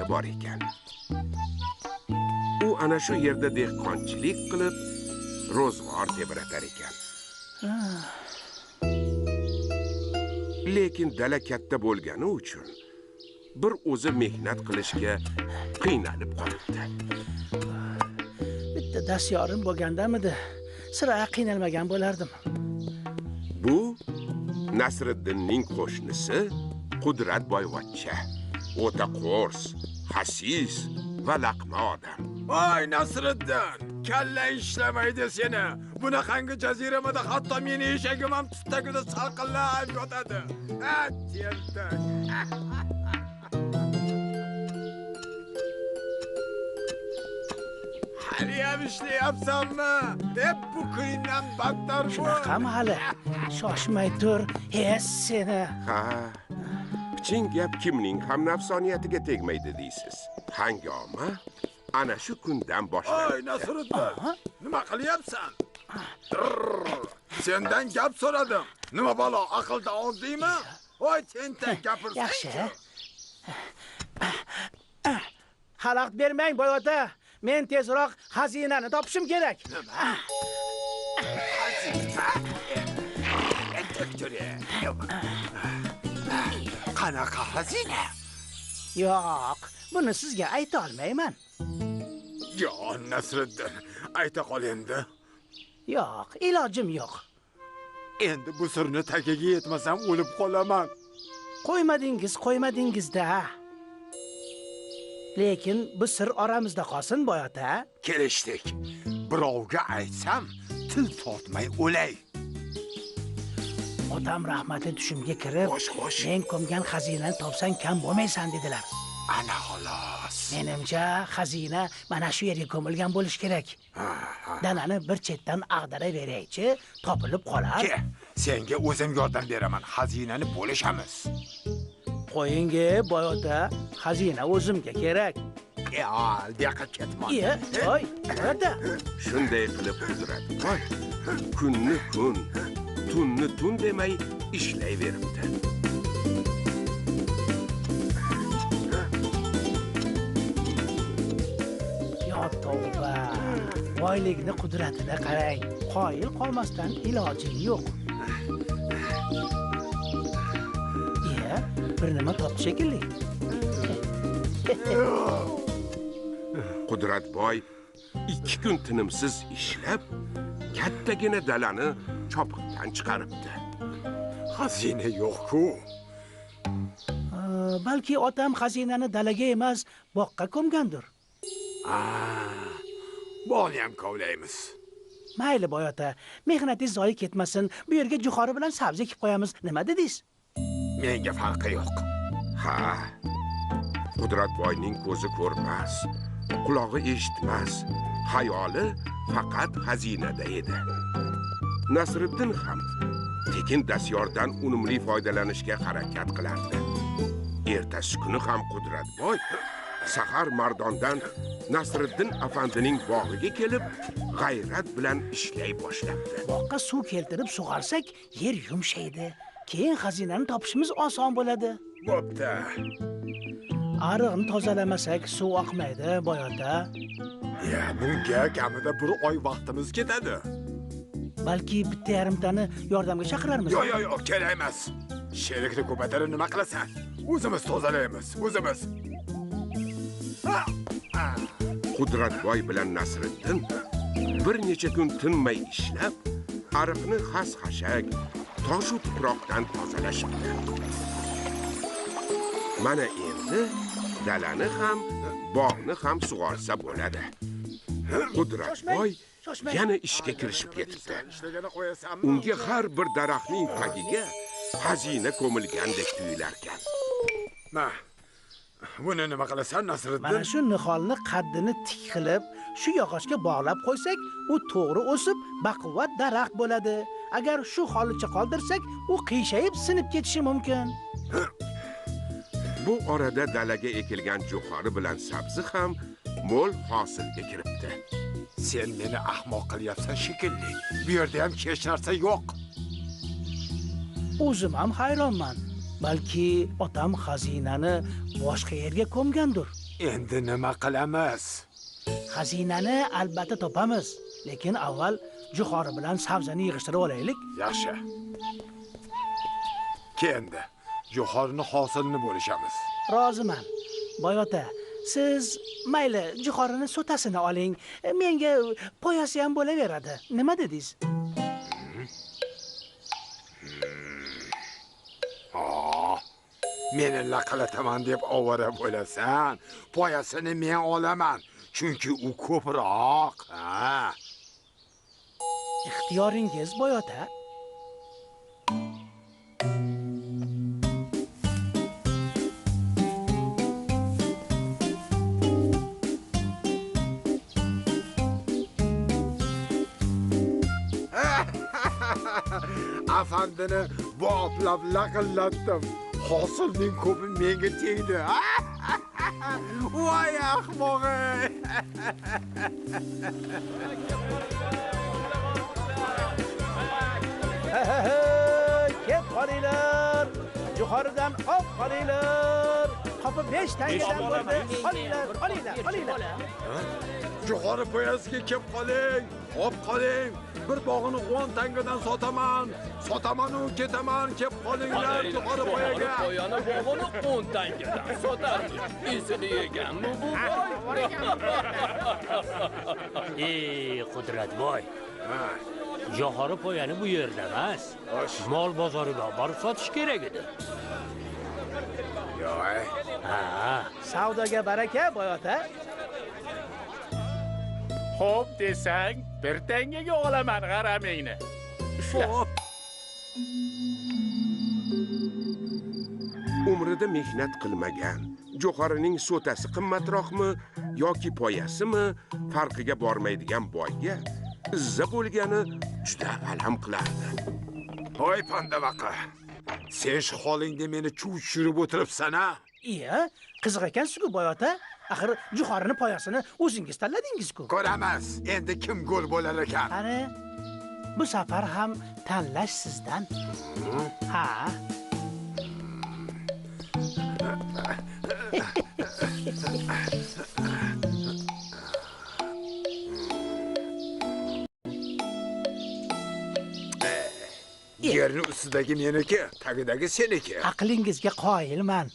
farzandi bor ekan. U ana shu yerda dehqonchilik qilib, ro'zg'or tebratar ekan. Lekin dala katta bo'lgani uchun bir o'zi mehnat qilishga qiynalib qolibdi. Bitta dastyorim bo'lgandamidi, sira qiynalmagan bo'lardim. Bu Nasriddinning qo'shnisi Qudratboyvachcha. O'ta qo'rs, xasis va laqma odam. Voy Nasriddin, kalla ishlamaydi seni. Bunaqangi jaziramada hatto meni eshagim ham tut tagida salqinlab yotadi. Tentak. Haliyam ishlayapsanmi? Hep bu kuningdan battar bu. Shunaqami hali? Shoshmay tur, seni. Ha, piching gap kimning ham nafsoniyatiga tegmaydi deysiz. Hangoma ana shu kundan boshlanadi. Voy Nasriddin, nima qilyapsan? Sendan gap so'radim. Nima balo, aqlda ozdingmi? Voy tentak gapirsang. Yaxshi. Xalaqit bermang, boy ota. Men tezroq xazinani topishim kerak. Nima? Qanaqa xazina? Yo'q, buni sizga ayta olmayman. Jon Nasriddin, ayta qol endi. Yo'q, ilojim yo'q. Endi bu sirni tagiga yetmasam o'lib qolaman. Qo'ymadingiz-da. Lekin bu sir oramizda qolsin, boy ota. Kelishdik. Birovga aytsam, til tortmay o'lay. Otam rahmatli tushimga kirib, men ko'mgan xazinani topsang kam bo'lmaysan dedilar. Ana xolos. Menimcha xazina mana shu yerga ko'milgan bo'lish kerak. Dalani bir chetdan ag'daraveraychi, topilib qolar. Senga o'zim yordam beraman. Xazinani bo'lishamiz. Qo'yinga, boy ota, xazina o'zimga kerak. Al, deqib ketma. Choy, ota. Shunday qilib Qudrat. Voy, kunni kun, tunni tun demay ishlayveribdi. Yo tavba. Boylikni qudratini qarang. Qoyil qolmasdan ilojing yo'q. Bir nima topdi shekilli. Qudratboy 2 kun tinimsiz ishlab, kattagina dalani chopiqdan chiqaribdi. Xazina yo'q-ku. Balki otam xazinani dalaga emas, boqqa ko'mgandir. Boni ham kovlaymiz. Mayli boy ota, mehnatingiz zoyi ketmasin. Bu yerga jo'xori bilan sabzi ekib qo'yamiz. Nima dedingiz? Menga farqi yo'q. Ha. Qudratboyning ko'zi ko'rmas, qulog'i eshitmas, xayoli faqat xazinada edi. Nasriddin ham tekin dastyordan unumli foydalanishga harakat qilardi. Ertasi kuni ham Qudratboy sahar mardondan Nasriddin afandining bog'iga kelib, g'ayrat bilan ishlay boshlabdi. Boqqa suv keltirib sug'arsak, yer yumshaydi. Keyin xazinani topishimiz oson bo'ladi. Bo'pti. Ariqni tozalamasak suv oqmaydi, boy ota. Bunga kamida bir oy vaqtimiz ketadi. Balki bitta yarimtani yordamga chaqirarmiz. Yo'q, kerak emas. Sherikni ko'paytirib nima qilasan? O'zimiz tozalaymiz, o'zimiz. Qudratboy bilan Nasriddin bir necha kun tinmay ishlab, ariqni xas-xashak, toshu tuproqdan tozalashibdi. Mana endi dalani ham, bog'ni ham sug'orsa bo'ladi. Qudratboy yana ishga kirishib ketibdi. Unga har bir daraxtning tagiga xazina ko'milgandek tuyular ekan. Buni nima qilasan, Nasriddin? Mana shu niholni qaddini tik qilib, shu yog'ochga bog'lab qo'ysak, u to'g'ri o'sib, baquvvat daraxt bo'ladi. Agar shu holicha qoldirsak, u qiyshayib sinib ketishi mumkin. Bu orada dalaga ekilgan jo'xori bilan sabzi ham mo'l hosilga kiribdi. Sen meni ahmoq qilyapsan shekilli. Bu yerda ham hech narsa yo'q. O'zim ham hayronman. Balki otam xazinani boshqa yerga ko'mgandir. Endi nima qilamiz? Xazinani albatta topamiz, lekin avval Jo'xori bilan sabzini yig'ishtirib olaylik. Yaxshi. Kendi Jo'xorini hosilni bo'lishamiz. Roziman. Boyota, siz mayli Jo'xorini so'tasini oling. Menga poyasi ham bo'laveradi. Nima dedingiz? Meni laqilataman deb ovora bo'lasan. Poyasini men olaman. Chunki u ko'proq. Ixtiyoringiz, Boyota. Afandini boplab laqillatdim. Hosilning ko'pi menga tegdi. Voy ahmoq-ey. Ket qolinglar. Jo'xoridan op qolinglar. Qopi 5 tangadan bo'ldi. Olinglar. Jo'xori poyasiga kelib qoling. Op qoling. Bir bog'ini 10 tangadan sotaman. Sotaman-u ketaman, kelib qolinglar Jo'xori poyaga. Poyani bog'ini 10 tangadan sotarmish. Esini yeganmi bu boy? Qudratboy. Jo'xori poyani bu yerda emas. Mol bozoriga borib sotish kerak edi. Yo'q. Savdoga baraka, Boyota. Xo'p desang, bir tangaga olaman g'aramingni. Xo'p. Umrida mehnat qilmagan, Jo'xorining so'tasi qimmatroqmi yoki poyasimi farqiga bormaydigan boyga izza bo'lgani juda alam qilardi. Hoy pandavaqa. Sen shu holingda meni chuv tushirib o'tiribsan-a? Iya, qiziq ekansiz-ku, Boyota. Axir Jo'xorini poyasini o'zingiz tanladingiz-ku. Ko'ramiz, endi kim gol bo'lar ekan. Qani, bu safar ham tanlash sizdan. Ha. Yerni ustidagi meniki, tagidagi seniki. Aqlingizga qoyilman.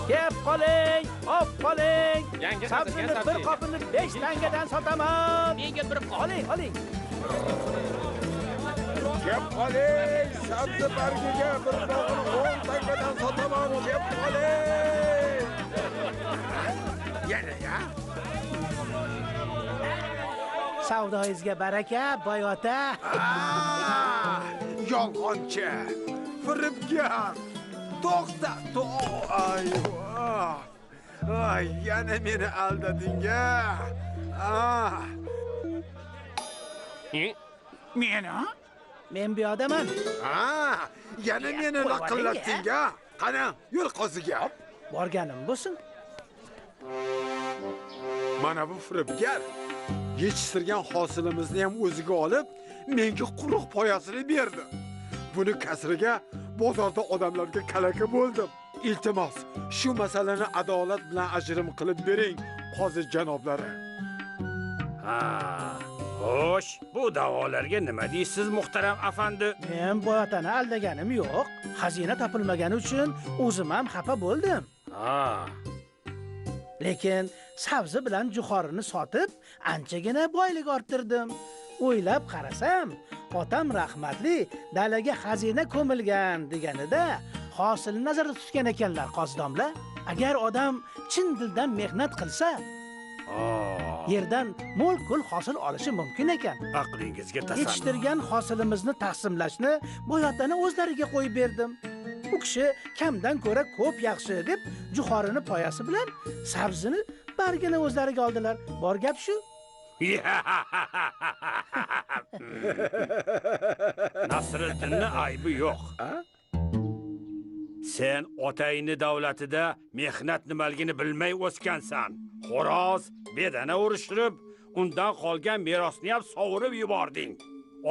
Kep qoling, op qoling. Sabzini bir qopini 5 tangadan sotaman. Menga bir qop. Oling. Kep qoling, sabzi bargiga bir bog'ini 10 tangadan sotaman. Kep qoling. Yana. Savdoyingizga baraka, Boyota. Yolg'onchi, firibgar. To'xta. Ay, yana meni aldading-a. Men bu yodaman. Yana meni laqillatding-a. Qani, yo'l qoziga. Borganim bo'lsin. Mana bu firibgar yetishtirgan hosilimizni ham o'ziga olib, menga quruq poyasini berdi. Buni kasriga bozorda odamlarga kalaka bo'ldim. Iltimos, shu masalani adolat bilan ajrim qilib bering, qozi janoblari. Xo'sh, bu da'volarga nima deysiz, muhtaram afandi? Men Boyotani aldaganim yo'q. Xazina topilmagani uchun o'zim ham xafa bo'ldim. Lekin sabzi bilan Jo'xorini sotib, anchagina boylik orttirdim. O'ylab qarasam, otam rahmatli dalaga xazina ko'milgan deganida hosilni nazarda tutgan ekanlar qozidomlar. Agar odam chin dildan mehnat qilsa, yerdan mo'l-ko'l hosil olishi mumkin ekan. Aqlingizga tasalli. Yetishtirgan hosilimizni taqsimlashni Boyotani o'zlariga qo'yib berdim. U kishi kamdan ko'ra ko'p yaxshi deb Jo'xorini poyasi bilan sabzini bargini o'zlariga oldilar. Bor gap shu. Nasriddinning aybi yo'q. Sen otangni davlatida mehnat nimaligini bilmay o'sgansan. Xo'roz bedana urishtirib, undan qolgan merosni ham sovurib yubording.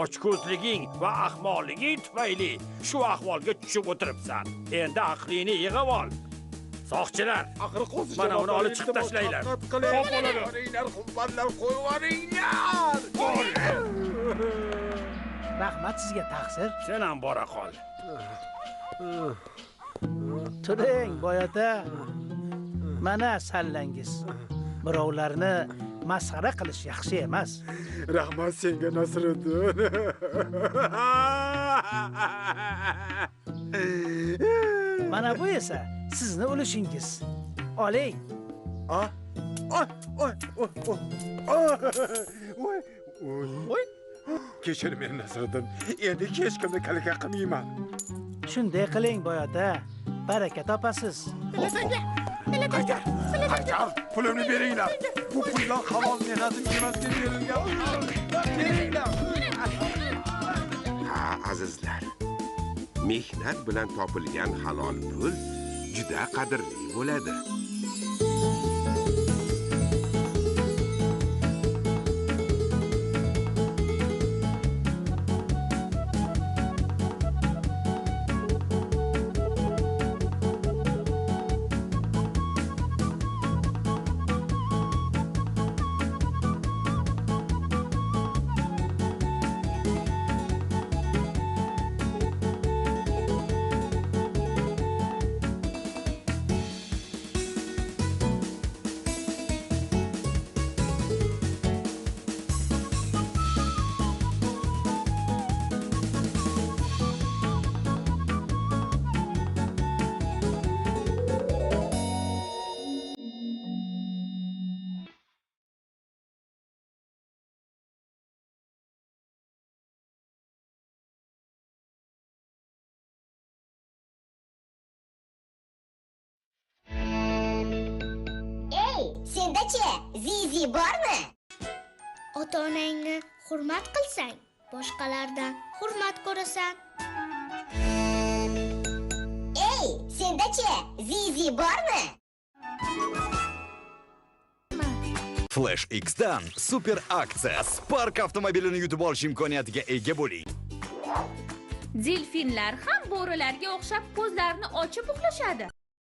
Ochko'zliging va ahmoqliging tufayli shu ahvolga tushib o'tiribsan. Endi aqlingni yig'ib ol. Soqchilar, Axir qo'zi mana uni olib chiqib tashlanglar. Qopollar qo'yvaringlar. Rahmat sizga taqsir. Sen ham bora qol. Turing, boyota. Mana sallangiz. Birovlarni masxara qilish yaxshi emas. Rahmat senga Nasriddin. Mana bu esa sizni ulushingiz. Oling. Oy, oy, oy, oy. Oy. Kechir meni Nasriddin. Endi hech kimni kalaka qilmayman. Shunday qiling, boyota. Baraka topasiz. Qaytar, qaytar. Pulimni beringlar. Bu pullar halol mehnatim emasga berilgan. Beringlar. Ha, azizlar. Mehnat bilan topilgan halol pul juda qadrli bo'ladi. Sendachi Zizi bormi? Ota-onangni hurmat qilsang, boshqalardan hurmat ko'rasan. Ey, sendachi Zizi bormi? Flash X'dan super aksiya. Spark avtomobilini yutib olish imkoniyatiga ega bo'ling. Delfinlar ham bo'rilarga o'xshab ko'zlarini ochib uxlashadi.